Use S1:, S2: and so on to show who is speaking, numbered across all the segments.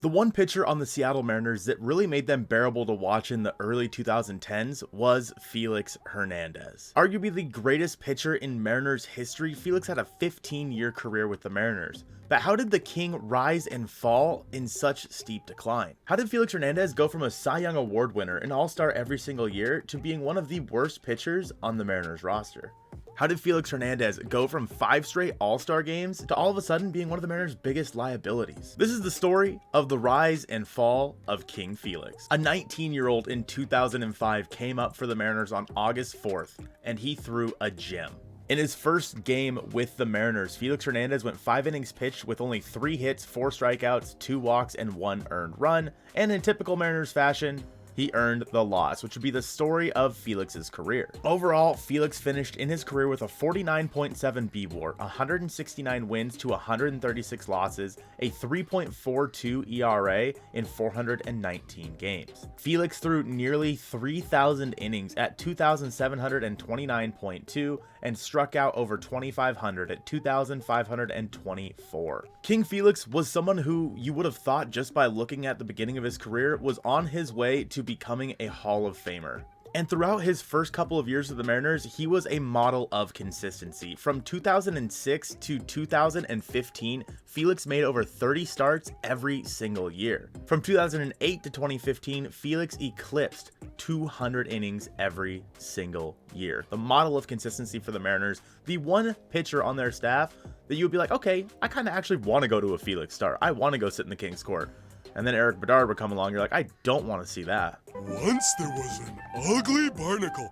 S1: The one pitcher on the Seattle Mariners that really made them bearable to watch in the early 2010s was Felix Hernandez. Arguably the greatest pitcher in Mariners history, Felix had a 15-year career with the Mariners. But how did the King rise and fall in such steep decline? How did Felix Hernandez go from a Cy Young Award winner, an all-star every single year, to being one of the worst pitchers on the Mariners roster? How did Felix Hernandez go from 5 straight all-star games to all of a sudden being one of the Mariners' biggest liabilities? This is the story of the rise and fall of King Felix. A 19-year-old in 2005 came up for the Mariners on August 4th, and he threw a gem. In his first game with the Mariners, Felix Hernandez went 5 innings pitched with only 3 hits, 4 strikeouts, 2 walks, and 1 earned run, and in typical Mariners fashion, he earned the loss, which would be the story of Felix's career. Overall, Felix finished in his career with a 49.7 B-WAR, 169 wins to 136 losses, a 3.42 ERA in 419 games. Felix threw nearly 3,000 innings at 2,729.2 and struck out over 2,500 at 2,524. King Felix was someone who you would have thought just by looking at the beginning of his career was on his way to becoming a Hall of Famer. And throughout his first couple of years with the Mariners, he was a model of consistency. From 2006 to 2015, Felix made over 30 starts every single year. From 2008 to 2015, Felix eclipsed 200 innings every single year. The model of consistency for the Mariners, the one pitcher on their staff that you would be like, okay, I kind of actually want to go to a Felix start. I want to go sit in the King's court. And then Eric Bedard would come along, you're like, I don't want to see that.
S2: Once there was an ugly barnacle.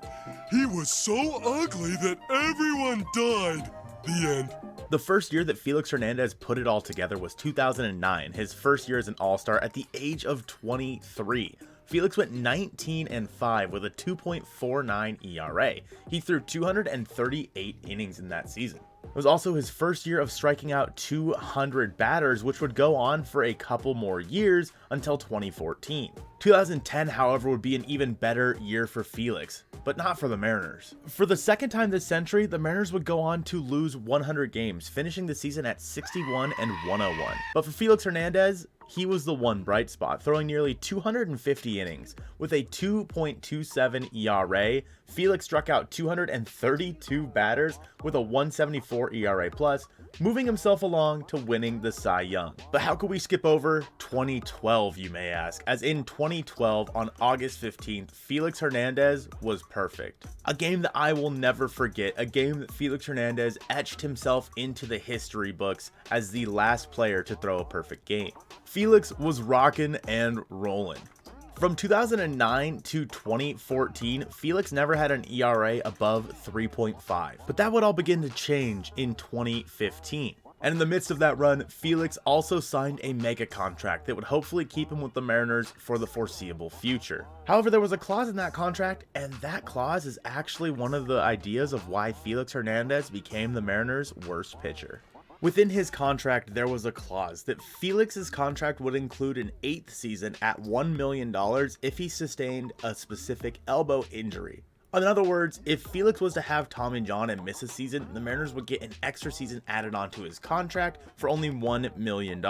S2: He was so ugly that everyone died. The end.
S1: The first year that Felix Hernandez put it all together was 2009, his first year as an all-star at the age of 23. Felix went 19-5 with a 2.49 ERA. He threw 238 innings in that season. It was also his first year of striking out 200 batters, which would go on for a couple more years until 2014. 2010, however, would be an even better year for Felix, but not for the Mariners. For the second time this century, the Mariners would go on to lose 100 games, finishing the season at 61-101. But for Felix Hernandez, he was the one bright spot, throwing nearly 250 innings. With a 2.27 ERA, Felix struck out 232 batters with a 174 ERA+, moving himself along to winning the Cy Young. But how could we skip over 2012, you may ask? As in 2012, on August 15th, Felix Hernandez was perfect. A game that I will never forget, a game that Felix Hernandez etched himself into the history books as the last player to throw a perfect game. Felix was rocking and rolling. From 2009 to 2014, Felix never had an ERA above 3.5, but that would all begin to change in 2015. And in the midst of that run, Felix also signed a mega contract that would hopefully keep him with the Mariners for the foreseeable future. However, there was a clause in that contract, and that clause is actually one of the ideas of why Felix Hernandez became the Mariners' worst pitcher. Within his contract, there was a clause that Felix's contract would include an 8th season at $1 million if he sustained a specific elbow injury. In other words, if Felix was to have Tommy John and miss a season, the Mariners would get an extra season added onto his contract for only $1 million.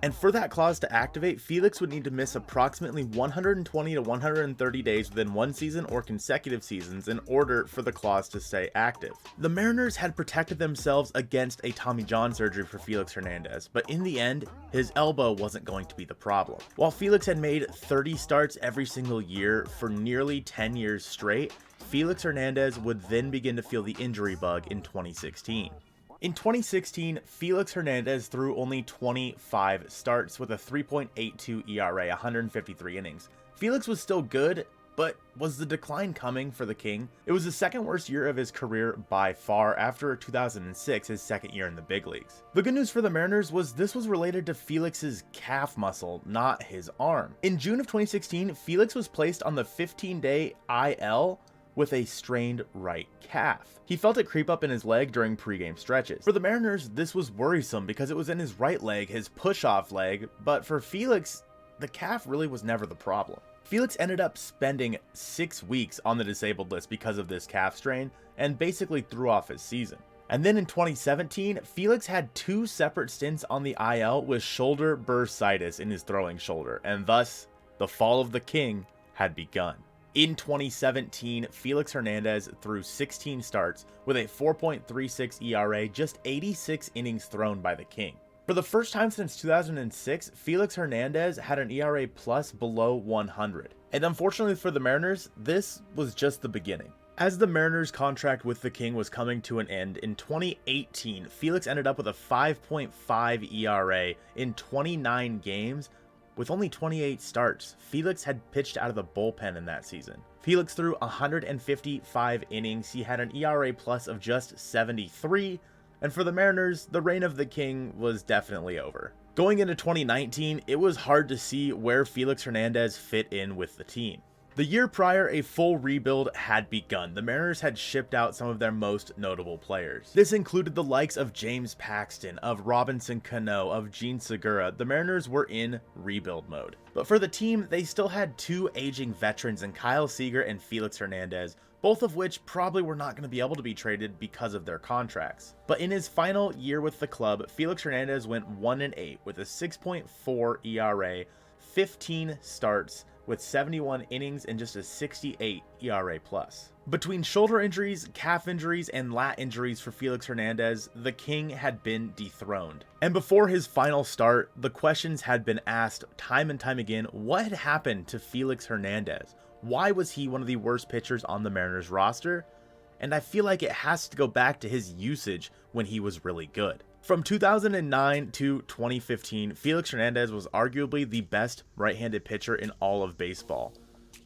S1: And for that clause to activate, Felix would need to miss approximately 120 to 130 days within one season or consecutive seasons in order for the clause to stay active. The Mariners had protected themselves against a Tommy John surgery for Felix Hernandez, but in the end, his elbow wasn't going to be the problem. While Felix had made 30 starts every single year for nearly 10 years straight, Felix Hernandez would then begin to feel the injury bug in 2016. In 2016, Felix Hernandez threw only 25 starts with a 3.82 ERA, 153 innings. Felix was still good, but was the decline coming for the King? It was the second worst year of his career by far after 2006, his second year in the big leagues. The good news for the Mariners was this was related to Felix's calf muscle, not his arm. In June of 2016, Felix was placed on the 15-day IL with a strained right calf. He felt it creep up in his leg during pregame stretches. For the Mariners, this was worrisome because it was in his right leg, his push-off leg, but for Felix, the calf really was never the problem. Felix ended up spending 6 weeks on the disabled list because of this calf strain and basically threw off his season. And then in 2017, Felix had 2 separate stints on the IL with shoulder bursitis in his throwing shoulder, and thus the fall of the king had begun. In 2017, Felix Hernandez threw 16 starts with a 4.36 ERA, just 86 innings thrown by the king. For the first time since 2006, Felix Hernandez had an ERA plus below 100. And unfortunately for the Mariners, this was just the beginning. As the Mariners' contract with the king was coming to an end, in 2018, Felix ended up with a 5.5 ERA in 29 games with only 28 starts. Felix had pitched out of the bullpen in that season. Felix threw 155 innings. He had an ERA plus of just 73. And for the Mariners, the reign of the king was definitely over. Going into 2019, it was hard to see where Felix Hernandez fit in with the team. The year prior, a full rebuild had begun. The Mariners had shipped out some of their most notable players. This included the likes of James Paxton, of Robinson Cano, of Gene Segura. The Mariners were in rebuild mode. But for the team, they still had 2 aging veterans in Kyle Seager and Felix Hernandez, both of which probably were not going to be able to be traded because of their contracts. But in his final year with the club, Felix Hernandez went 1-8 with a 6.4 ERA, 15 starts, with 71 innings and just a 68 ERA plus. Between shoulder injuries, calf injuries, and lat injuries for Felix Hernandez, the king had been dethroned. And before his final start, the questions had been asked time and time again, what had happened to Felix Hernandez? Why was he one of the worst pitchers on the Mariners roster? And I feel like it has to go back to his usage when he was really good. From 2009 to 2015, Felix Hernandez was arguably the best right-handed pitcher in all of baseball.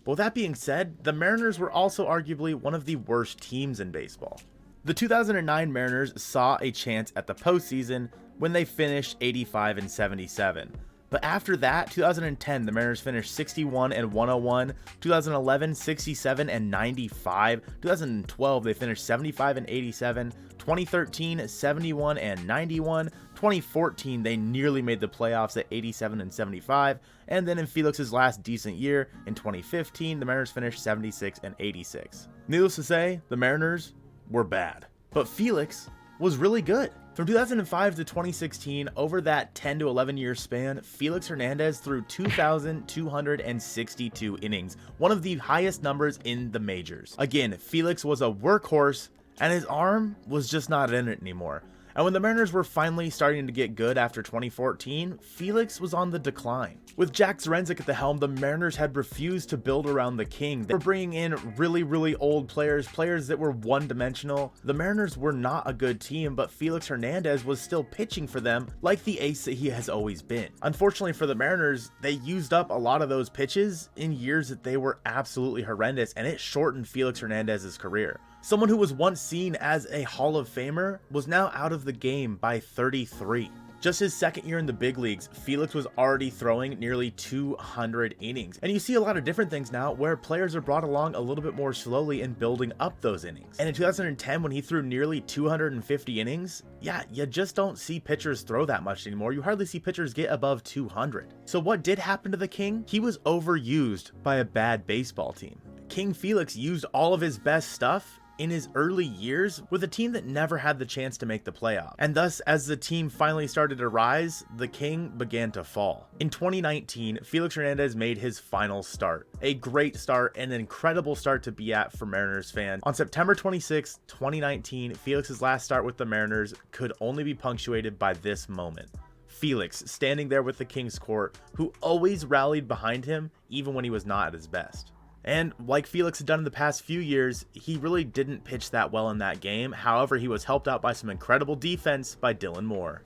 S1: But with that being said, the Mariners were also arguably one of the worst teams in baseball. The 2009 Mariners saw a chance at the postseason when they finished 85-77. But after that, 2010, the Mariners finished 61-101, 2011, 67-95, 2012, they finished 75-87, 2013, 71-91, 2014, they nearly made the playoffs at 87-75, and then in Felix's last decent year, in 2015, the Mariners finished 76-86. Needless to say, the Mariners were bad, but Felix was really good. From 2005 to 2016, over that 10 to 11 year span, Felix Hernandez threw 2,262 innings, one of the highest numbers in the majors. Again, Felix was a workhorse, and his arm was just not in it anymore. And when the Mariners were finally starting to get good after 2014, Felix was on the decline. With Jack Zduriencik at the helm, the Mariners had refused to build around the king. They were bringing in really old players that were one-dimensional. The Mariners were not a good team, but Felix Hernandez was still pitching for them like the ace that he has always been. Unfortunately for the Mariners, they used up a lot of those pitches in years that they were absolutely horrendous, and it shortened Felix Hernandez's career. Someone who was once seen as a Hall of Famer was now out of the game by 33. Just his second year in the big leagues, Felix was already throwing nearly 200 innings. And you see a lot of different things now where players are brought along a little bit more slowly in building up those innings. And in 2010, when he threw nearly 250 innings, yeah, you just don't see pitchers throw that much anymore. You hardly see pitchers get above 200. So what did happen to the king? He was overused by a bad baseball team. King Felix used all of his best stuff in his early years with a team that never had the chance to make the playoffs. And thus, as the team finally started to rise, the king began to fall. In 2019, Felix Hernandez made his final start. A great start, and an incredible start to be at for Mariners fans. On September 26, 2019, Felix's last start with the Mariners could only be punctuated by this moment. Felix standing there with the King's Court, who always rallied behind him even when he was not at his best. And like Felix had done in the past few years, he really didn't pitch that well in that game. However, he was helped out by some incredible defense by Dylan Moore.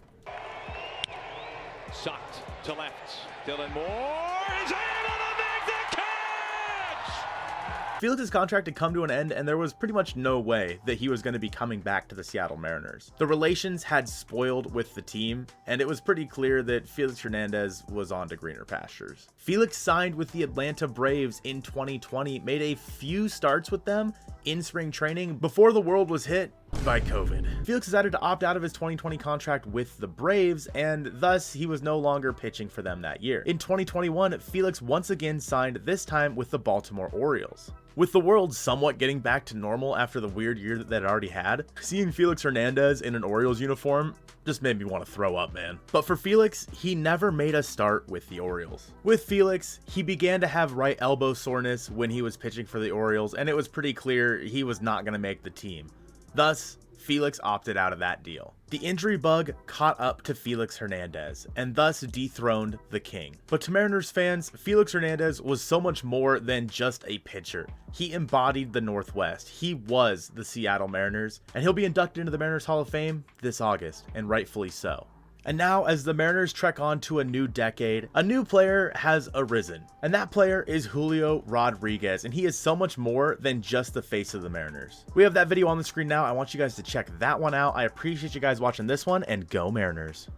S3: Sucked to left. Dylan Moore is able to make the catch!
S1: Felix's contract had come to an end, and there was pretty much no way that he was going to be coming back to the Seattle Mariners. The relations had spoiled with the team, and it was pretty clear that Felix Hernandez was on to greener pastures. Felix signed with the Atlanta Braves in 2020, made a few starts with them in spring training before the world was hit by COVID. Felix decided to opt out of his 2020 contract with the Braves, and thus he was no longer pitching for them that year. In 2021, Felix once again signed, this time with the Baltimore Orioles. With the world somewhat getting back to normal after the weird year that it already had, seeing Felix Hernandez in an Orioles uniform just made me want to throw up, man. But for Felix, he never made a start with the Orioles. With Felix, he began to have right elbow soreness when he was pitching for the Orioles, and it was pretty clear he was not going to make the team. Thus, Felix opted out of that deal. The injury bug caught up to Felix Hernandez and thus dethroned the King. But to Mariners fans, Felix Hernandez was so much more than just a pitcher. He embodied the Northwest. He was the Seattle Mariners, and he'll be inducted into the Mariners Hall of Fame this August, and rightfully so. And now, as the Mariners trek on to a new decade, a new player has arisen. And that player is Julio Rodriguez, and he is so much more than just the face of the Mariners. We have that video on the screen now. I want you guys to check that one out. I appreciate you guys watching this one, and go Mariners.